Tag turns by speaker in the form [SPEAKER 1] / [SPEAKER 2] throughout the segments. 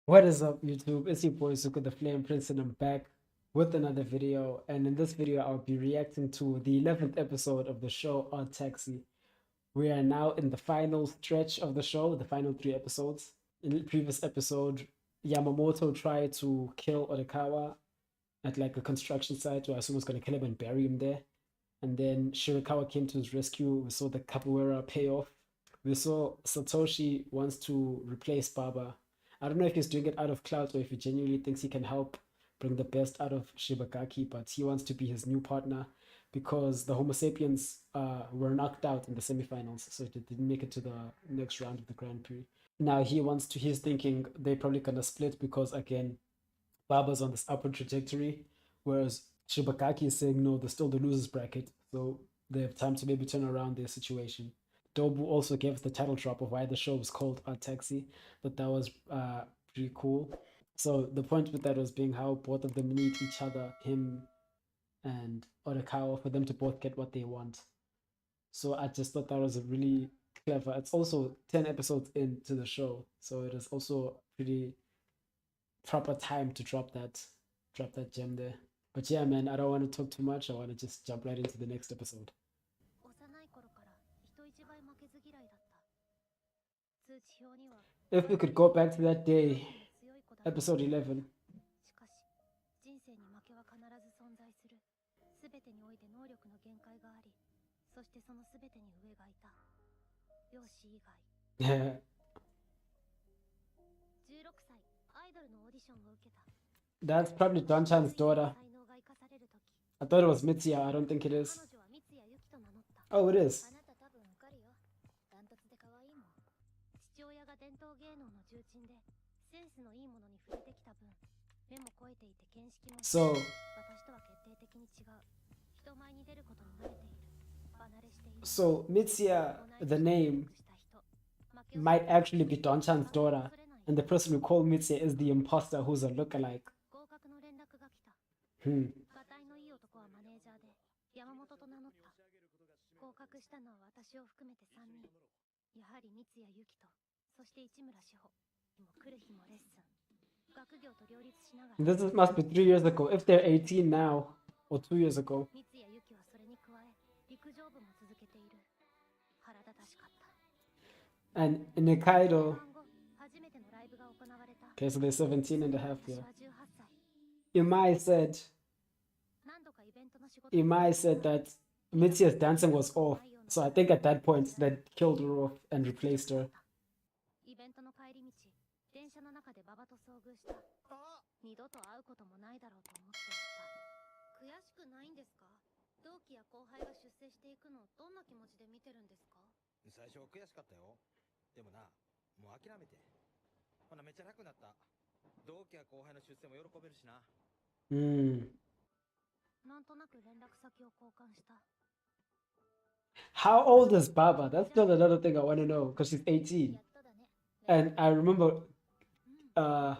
[SPEAKER 1] What is up, YouTube? It's your boy Zuko the Flame Prince, and I'm back with another video. And in this video, I'll be reacting to the 11th episode of the show on Taxi. We are now in the final stretch of the show, the final 3 episodes. In the previous episode, Yamamoto tried to kill Odokawa at like a construction site, where I assume was going to kill him and bury him there. And then Shirakawa came to his rescue. We saw the capoeira payoff. We saw Satoshi wants to replace Baba. I don't know if he's doing it out of clout or if he genuinely thinks he can help bring the best out of Shibagaki, but he wants to be his new partner because the Homo sapiens were knocked out in the semifinals, so they didn't make it to the next round of the Grand Prix. Now he's thinking they're probably gonna split because again, Baba's on this upward trajectory, whereas Shibagaki is saying no, they're still the losers bracket, so they have time to maybe turn around their situation. Dobu also gave us the title drop of why the show was called Art Taxi, but that was pretty cool. So the point with that was being how both of them need each other, him and Odokawa, for them to both get what they want. So I just thought that was a really clever. It's also 10 episodes into the show, so it is also pretty proper time to drop that gem there. But yeah, man, I don't want to talk too much. I want to just jump right into the next episode. If we could go back to that day, episode 11. Yeah. That's probably Don-chan's daughter. I thought it was Mitsuya. I don't think it is. Oh, it is. So, so Mitsuya, the name, might actually be Don-chan's daughter, and the person we call Mitsuya is the imposter who's a lookalike. Hmm. Must be 3 years ago, if they're 18 now, or 2 years ago. And Nikaido, okay, so they're 17 and a half here. Imai said, Imai said that Mitsuya's dancing was off. So I think at that point, they killed her off and replaced her. Hmm. How old is Baba? That's still another thing I want to know because she's 18. And uh,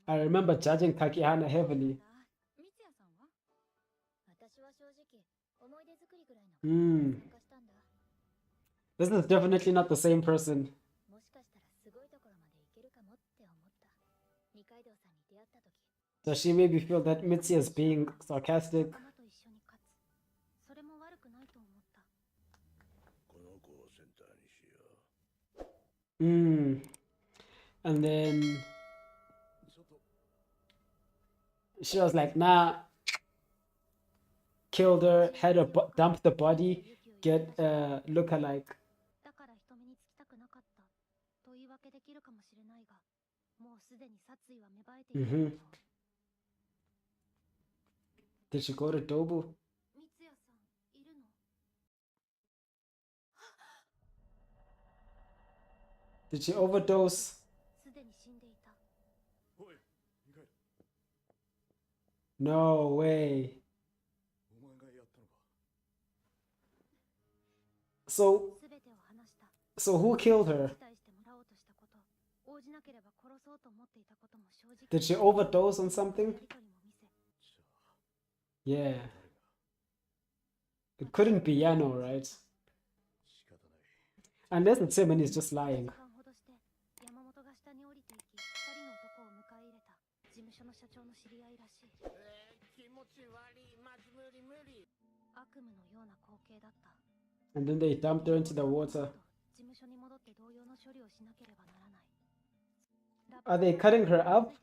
[SPEAKER 1] I remember judging Kakihana heavily. Hmm. This is definitely not the same person. Does she maybe feel that Mitsuya is being sarcastic? Hmm. And then she was like, nah, killed her, had her dump the body, get a look-alike. Mm-hmm. Did she go to Dobu? Did she overdose? No way. So, so who killed her? Did she overdose on something? Yeah. It couldn't be Yano, right? Unless it's him and he's just lying. And then they dumped her into the water. Are they cutting her up?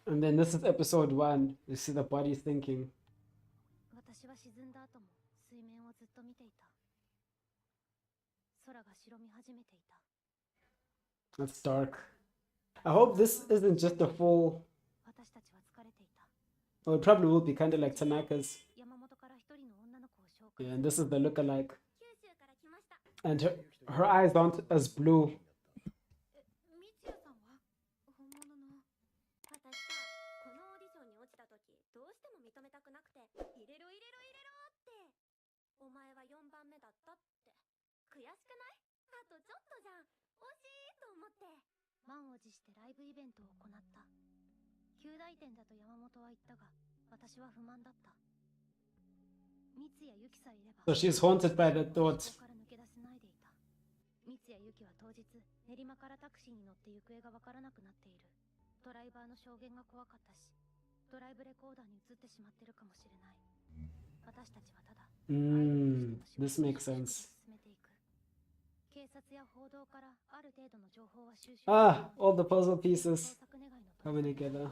[SPEAKER 1] And then this is episode 1. You see the body thinking. That's dark. I hope this isn't just a full... Well, it probably will be kind of like Tanaka's. Yeah, and this is the lookalike. And her eyes aren't as blue. So she's haunted by the thought. This makes sense. Ah, all the puzzle pieces coming together.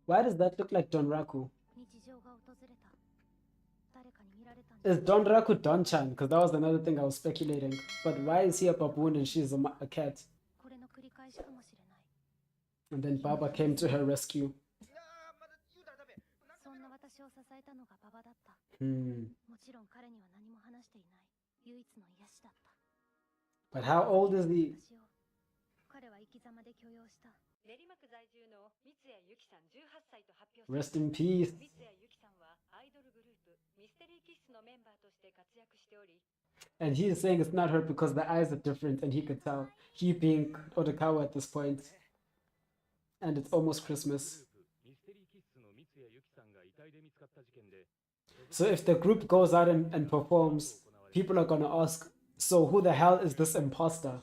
[SPEAKER 1] Why does that look like Donraku? Is Donraku Don-chan? Because that was another thing I was speculating. But why is he a baboon and she's a cat? And then Baba came to her rescue. But how old is he? Rest in peace. And he is saying it's not her because the eyes are different and he could tell. He being Odokawa at this point. And it's almost Christmas. So if the group goes out and performs, people are gonna ask, so who the hell is this imposter?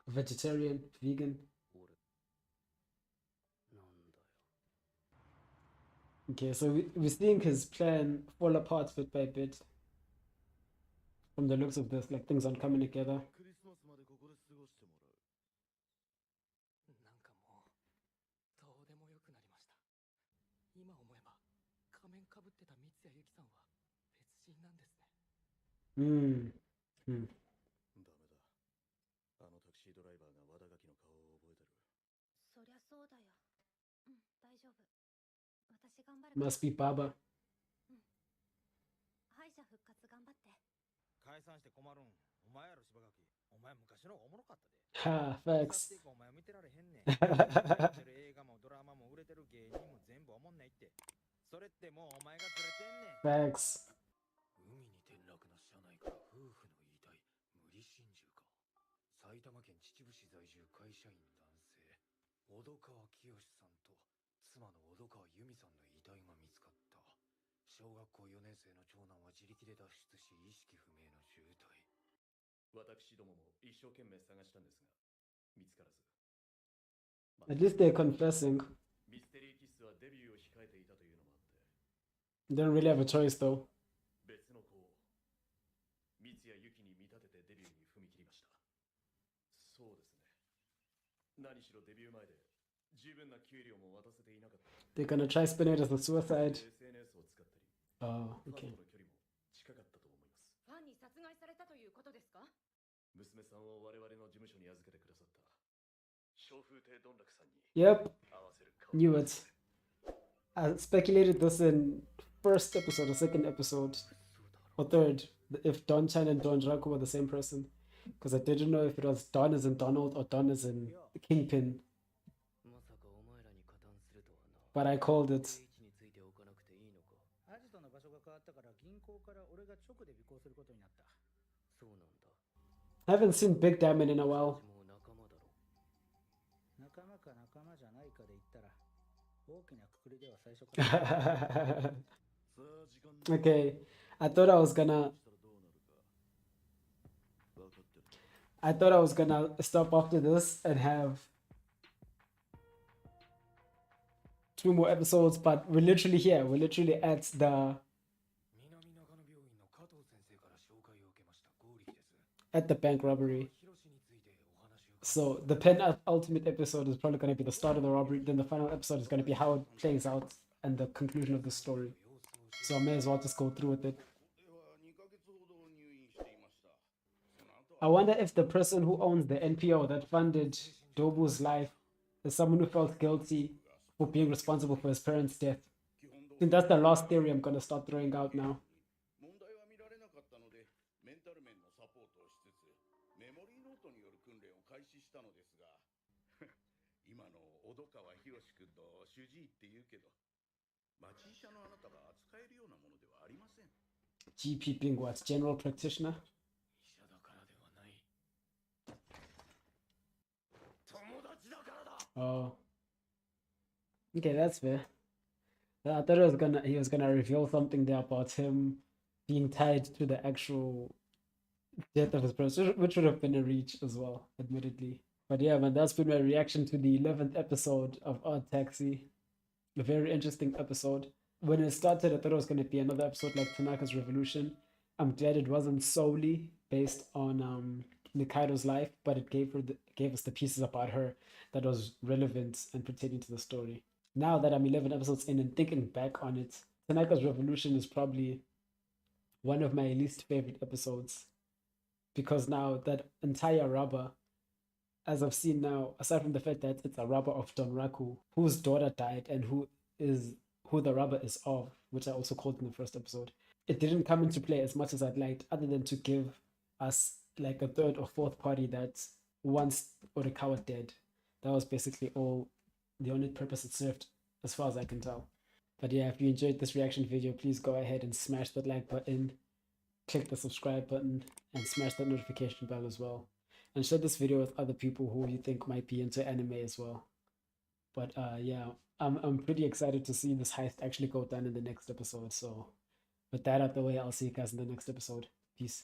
[SPEAKER 1] Vegetarian, vegan. Okay, so we're seeing his plan fall apart bit by bit. From the looks of this, like things aren't coming together. Must be Baba. Ha, facts. Facts. At least they're confessing. They don't really have a choice though. They're gonna try spin it as a suicide. Oh, okay. Yep. Knew it. I speculated this in first episode or second episode or third, if Don Chan and Don Draku were the same person. Because I didn't know if it was Don as in Donald or Don as in Kingpin. But I called it. I haven't seen Big Diamond in a while. Okay, I thought I was gonna stop after this and have 2 more episodes, but we're literally here. We're literally at the bank robbery. So the penultimate episode is probably going to be the start of the robbery. Then the final episode is going to be how it plays out and the conclusion of the story. So I may as well just go through with it. I wonder if the person who owns the NPO that funded Dobu's life is someone who felt guilty for being responsible for his parents' death. I think that's the last theory I'm going to start throwing out now. GP being what? General practitioner? Oh. Okay, that's fair. I thought he was gonna reveal something there about him being tied to the actual death of his parents, which would have been a reach as well, admittedly. But yeah, man, that's been my reaction to the 11th episode of Odd Taxi. A very interesting episode. When it started, I thought it was going to be another episode like Tanaka's Revolution. I'm glad it wasn't solely based on Nikaido's life, but it gave us the pieces about her that was relevant and pertaining to the story. Now that I'm 11 episodes in and thinking back on it, Tanaka's Revolution is probably one of my least favorite episodes, because now that entire rubber, as I've seen now, aside from the fact that it's a rubber of Donraku, whose daughter died and who the rubber is of, which I also called in the first episode, it didn't come into play as much as I'd liked, other than to give us like a third or fourth party that wants Odokawa dead. That was basically the only purpose it served, as far as I can tell. But yeah, if you enjoyed this reaction video, please go ahead and smash that like button, click the subscribe button, and smash that notification bell as well. And share this video with other people who you think might be into anime as well. But yeah, I'm pretty excited to see this heist actually go down in the next episode. So with that out the way, I'll see you guys in the next episode. Peace.